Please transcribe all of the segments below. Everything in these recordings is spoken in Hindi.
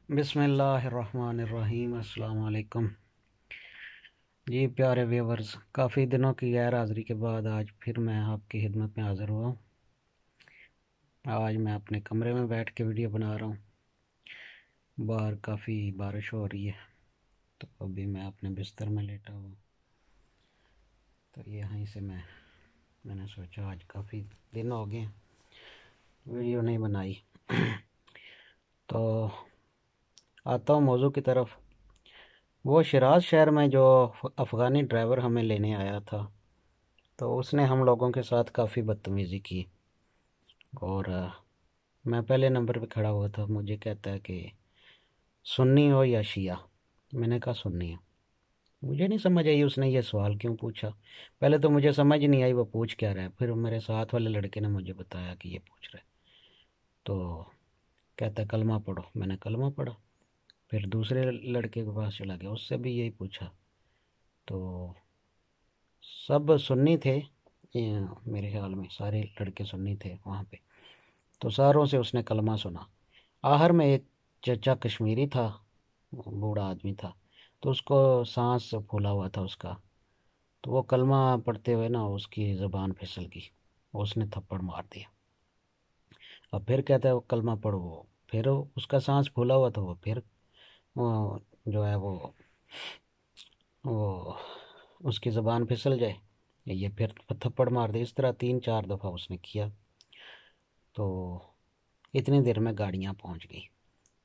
बिस्मिल्लाहिर्रहमानिर्रहीम। अस्सलाम वालेकुम जी प्यारे व्यूवर्स। काफ़ी दिनों की गैर हाज़िरी के बाद आज फिर मैं आपकी खिदमत में हाज़िर हुआ हूँ। आज मैं अपने कमरे में बैठ के वीडियो बना रहा हूँ। बाहर काफ़ी बारिश हो रही है, तो अभी मैं अपने बिस्तर में लेटा हुआ। तो यहीं से मैंने सोचा आज काफ़ी दिन हो गए वीडियो नहीं बनाई। तो आता हूँ मौजू की तरफ। वो शिराज शहर में जो अफ़गानी ड्राइवर हमें लेने आया था, तो उसने हम लोगों के साथ काफ़ी बदतमीज़ी की। और मैं पहले नंबर पे खड़ा हुआ था। मुझे कहता है कि सुन्नी हो या शिया। मैंने कहा सुन्नी हो। मुझे नहीं समझ आई उसने ये सवाल क्यों पूछा। पहले तो मुझे समझ नहीं आई वो पूछ क्या रहा है। फिर मेरे साथ वाले लड़के ने मुझे बताया कि ये पूछ रहा है। तो कहता है कलमा पढ़ो। मैंने कलमा पढ़ा। फिर दूसरे लड़के के पास चला गया, उससे भी यही पूछा। तो सब सुन्नी थे, मेरे ख्याल में सारे लड़के सुन्नी थे वहाँ पे। तो सारों से उसने कलमा सुना। आखिर में एक चचा कश्मीरी था, बूढ़ा आदमी था, तो उसको सांस फूला हुआ था उसका। तो वो कलमा पढ़ते हुए ना उसकी ज़बान फिसल गई, उसने थप्पड़ मार दिया। अब फिर कहता है वो कलमा पढ़ो। वो फिर उसका सांस फूला हुआ था, वो फिर वो जो है वो उसकी ज़बान फिसल जाए, ये फिर थप्पड़ मार दे। इस तरह 3-4 दफ़ा उसने किया। तो इतनी देर में गाड़ियाँ पहुँच गई।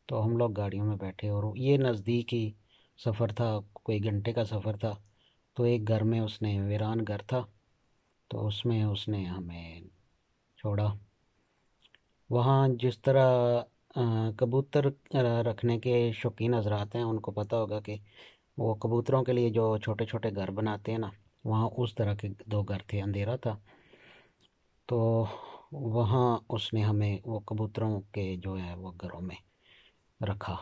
तो हम लोग गाड़ियों में बैठे और ये नज़दीक ही सफ़र था, कोई घंटे का सफ़र था। तो एक घर में उसने, वीरान घर था, तो उसमें उसने हमें छोड़ा। वहाँ जिस तरह कबूतर रखने के शौकीन हजरात हैं, उनको पता होगा कि वो कबूतरों के लिए जो छोटे छोटे घर बनाते हैं ना, वहाँ उस तरह के 2 घर थे। अंधेरा था, तो वहाँ उसने हमें वो कबूतरों के जो है वो घरों में रखा।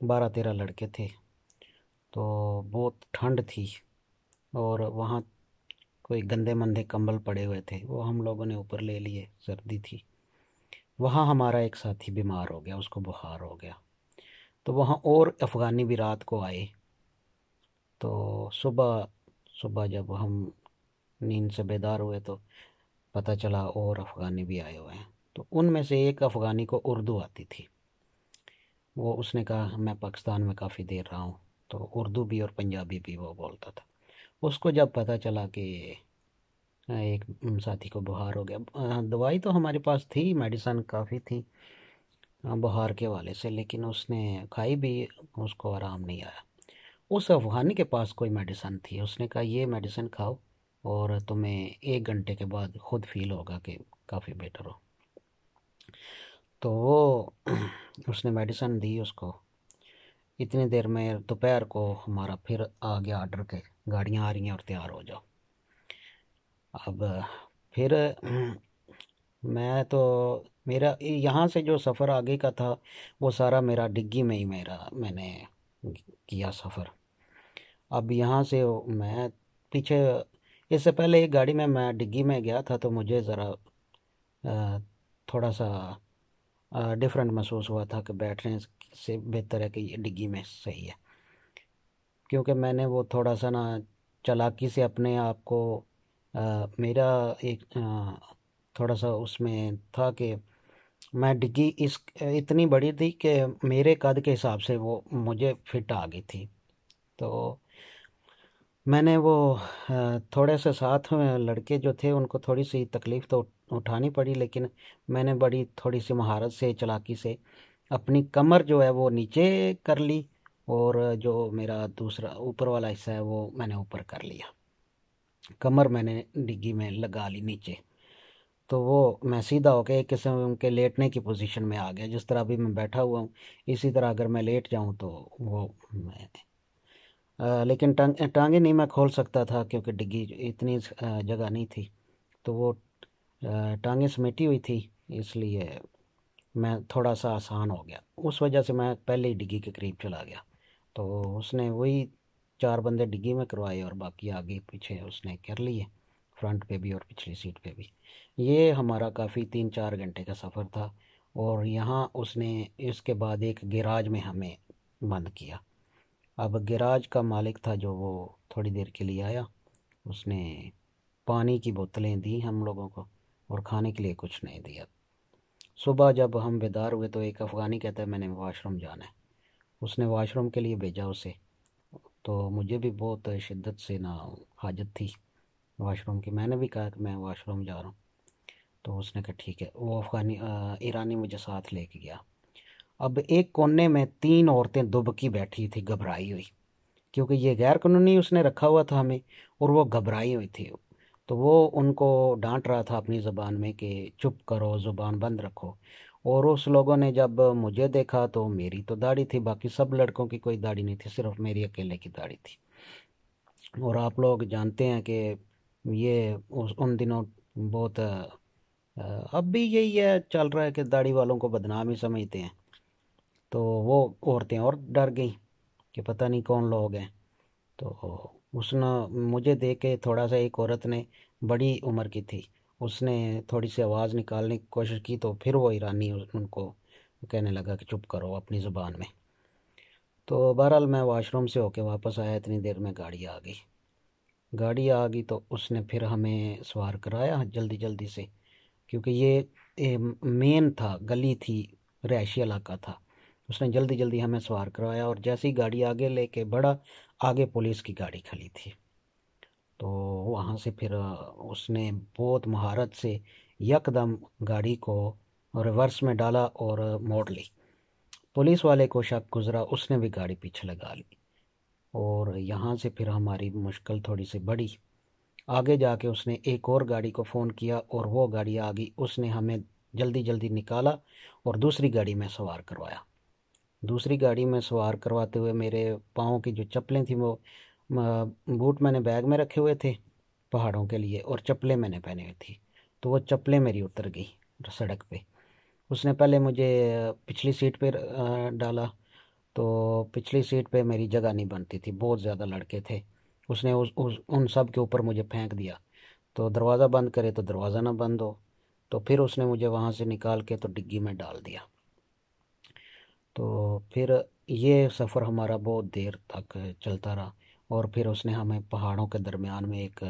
12-13 लड़के थे। तो बहुत ठंड थी और वहाँ कोई गंदे मंदे कंबल पड़े हुए थे, वो हम लोगों ने ऊपर ले लिए, सर्दी थी। वहाँ हमारा एक साथी बीमार हो गया, उसको बुखार हो गया। तो वहाँ और अफ़गानी भी रात को आए। तो सुबह सुबह जब हम नींद से बेदार हुए तो पता चला और अफ़गानी भी आए हुए हैं। तो उनमें से एक अफ़गानी को उर्दू आती थी। वो उसने कहा मैं पाकिस्तान में काफ़ी देर रहा हूँ, तो उर्दू भी और पंजाबी भी वो बोलता था। उसको जब पता चला कि एक साथी को बुखार हो गया, दवाई तो हमारे पास थी, मेडिसन काफ़ी थी बुखार के वाले से, लेकिन उसने खाई भी, उसको आराम नहीं आया। उस अफ़गानी के पास कोई मेडिसन थी, उसने कहा ये मेडिसिन खाओ और तुम्हें 1 घंटे के बाद खुद फील होगा कि काफ़ी बेटर हो। तो वो उसने मेडिसिन दी उसको। इतनी देर में दोपहर को हमारा फिर आ गया ऑर्डर के गाड़ियाँ आ रही हैं और तैयार हो जाओ। अब फिर मैं तो, मेरा यहाँ से जो सफ़र आगे का था वो सारा मेरा डिग्गी में ही मैंने किया सफ़र। अब यहाँ से मैं पीछे, इससे पहले एक गाड़ी में मैं डिग्गी में गया था, तो मुझे ज़रा थोड़ा सा डिफरेंट महसूस हुआ था कि बैठने से बेहतर है कि ये डिग्गी में सही है। क्योंकि मैंने वो थोड़ा सा ना चालाकी से अपने आप को, मेरा एक थोड़ा सा उसमें था कि मैं डिग्गी इस इतनी बड़ी थी कि मेरे कद के हिसाब से वो मुझे फिट आ गई थी। तो मैंने वो थोड़े से साथ में लड़के जो थे उनको थोड़ी सी तकलीफ़ तो उठानी पड़ी, लेकिन मैंने बड़ी थोड़ी सी महारत से, चालाकी से अपनी कमर जो है वो नीचे कर ली और जो मेरा दूसरा ऊपर वाला हिस्सा है वो मैंने ऊपर कर लिया। कमर मैंने डिग्गी में लगा ली नीचे। तो वो मैं सीधा होकर एक किस्म के लेटने की पोजीशन में आ गया। जिस तरह अभी मैं बैठा हुआ हूँ, इसी तरह अगर मैं लेट जाऊँ तो वो मैं लेकिन टांगे नहीं मैं खोल सकता था, क्योंकि डिग्गी इतनी जगह नहीं थी। तो वो टांगे समेटी हुई थी, इसलिए मैं थोड़ा सा आसान हो गया। उस वजह से मैं पहले ही डिग्गी के करीब चला गया। तो उसने वही 4 बंदे डिग्गी में करवाए और बाकी आगे पीछे उसने कर लिए, फ्रंट पे भी और पिछली सीट पे भी। ये हमारा काफ़ी 3-4 घंटे का सफ़र था। और यहाँ उसने इसके बाद एक गैराज में हमें बंद किया। अब गैराज का मालिक था जो, वो थोड़ी देर के लिए आया, उसने पानी की बोतलें दी हम लोगों को और खाने के लिए कुछ नहीं दिया। सुबह जब हम बेदार हुए तो एक अफ़गानी कहता है मैंने वॉशरूम जाना है, उसने वॉशरूम के लिए भेजा उसे। तो मुझे भी बहुत शिद्दत से ना हाजत थी वॉशरूम की, मैंने भी कहा कि मैं वॉशरूम जा रहा हूँ। तो उसने कहा ठीक है, वो अफ़गानी ईरानी मुझे साथ लेके गया। अब एक कोने में 3 औरतें दुबकी बैठी थी घबराई हुई, क्योंकि ये गैर कानूनी उसने रखा हुआ था हमें, और वो घबराई हुई थी। तो वो उनको डांट रहा था अपनी ज़बान में कि चुप करो, ज़ुबान बंद रखो। और उस लोगों ने जब मुझे देखा तो मेरी तो दाढ़ी थी, बाकी सब लड़कों की कोई दाढ़ी नहीं थी, सिर्फ मेरी अकेले की दाढ़ी थी। और आप लोग जानते हैं कि ये उन दिनों बहुत अब भी यही है, चल रहा है कि दाढ़ी वालों को बदनाम ही समझते हैं। तो वो औरतें और डर गई कि पता नहीं कौन लोग हैं। तो उसने मुझे देख के, थोड़ा सा एक औरत ने, बड़ी उम्र की थी, उसने थोड़ी सी आवाज़ निकालने की कोशिश की, तो फिर वो ईरानी उनको कहने लगा कि चुप करो अपनी ज़ुबान में। तो बहरहाल मैं वॉशरूम से होके वापस आया, इतनी देर में गाड़ी आ गई। गाड़ी आ गई तो उसने फिर हमें सवार कराया जल्दी जल्दी से, क्योंकि ये मेन था, गली थी, रिहायशी इलाका था। उसने जल्दी जल्दी हमें सवार करवाया, और जैसे ही गाड़ी आगे लेके बढ़ा, आगे पुलिस की गाड़ी खड़ी थी। तो वहाँ से फिर उसने बहुत महारत से यकदम गाड़ी को रिवर्स में डाला और मोड़ ली। पुलिस वाले को शक गुजरा, उसने भी गाड़ी पीछे लगा ली, और यहाँ से फिर हमारी मुश्किल थोड़ी सी बढ़ी। आगे जाके उसने एक और गाड़ी को फ़ोन किया, और वो गाड़ी आ गई, उसने हमें जल्दी जल्दी निकाला और दूसरी गाड़ी में सवार करवाया। दूसरी गाड़ी में सवार करवाते हुए मेरे पाँव की जो चप्पलें थी, वो बूट मैंने बैग में रखे हुए थे पहाड़ों के लिए, और चप्पलें मैंने पहनी हुई थी। तो वो चप्पलें मेरी उतर गई सड़क पे। उसने पहले मुझे पिछली सीट पे डाला, तो पिछली सीट पे मेरी जगह नहीं बनती थी, बहुत ज़्यादा लड़के थे। उसने उन सब के ऊपर मुझे फेंक दिया। तो दरवाज़ा बंद करे तो दरवाज़ा ना बंद हो। तो फिर उसने मुझे वहाँ से निकाल के तो डिग्गी में डाल दिया। तो फिर ये सफ़र हमारा बहुत देर तक चलता रहा, और फिर उसने हमें पहाड़ों के दरमियान में एक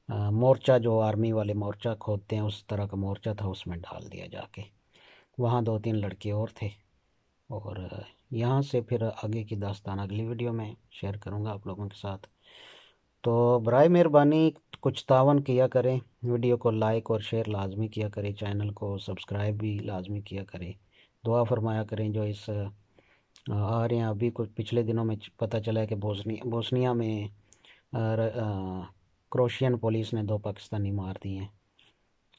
मोर्चा, जो आर्मी वाले मोर्चा खोदते हैं उस तरह का मोर्चा था, उसमें डाल दिया जाके। वहाँ 2-3 लड़के और थे। और यहाँ से फिर आगे की दास्तान अगली वीडियो में शेयर करूँगा आप लोगों के साथ। तो बराए मेहरबानी कुछ तावन किया करें, वीडियो को लाइक और शेयर लाजमी किया करें, चैनल को सब्सक्राइब भी लाजमी किया करें। दुआ फरमाया करें जो इस आ रहे हैं। अभी कुछ पिछले दिनों में पता चला है कि बोस्निया में क्रोशियन पुलिस ने 2 पाकिस्तानी मार दिए हैं।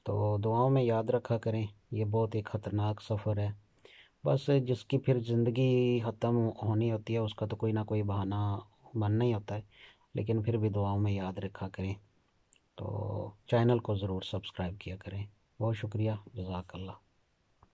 तो दुआओं में याद रखा करें, ये बहुत एक ख़तरनाक सफ़र है। बस जिसकी फिर ज़िंदगी ख़त्म होनी होती है, उसका तो कोई ना कोई बहाना बनना ही होता है, लेकिन फिर भी दुआओं में याद रखा करें। तो चैनल को ज़रूर सब्सक्राइब किया करें। बहुत शुक्रिया, जज़ाकल्लाह।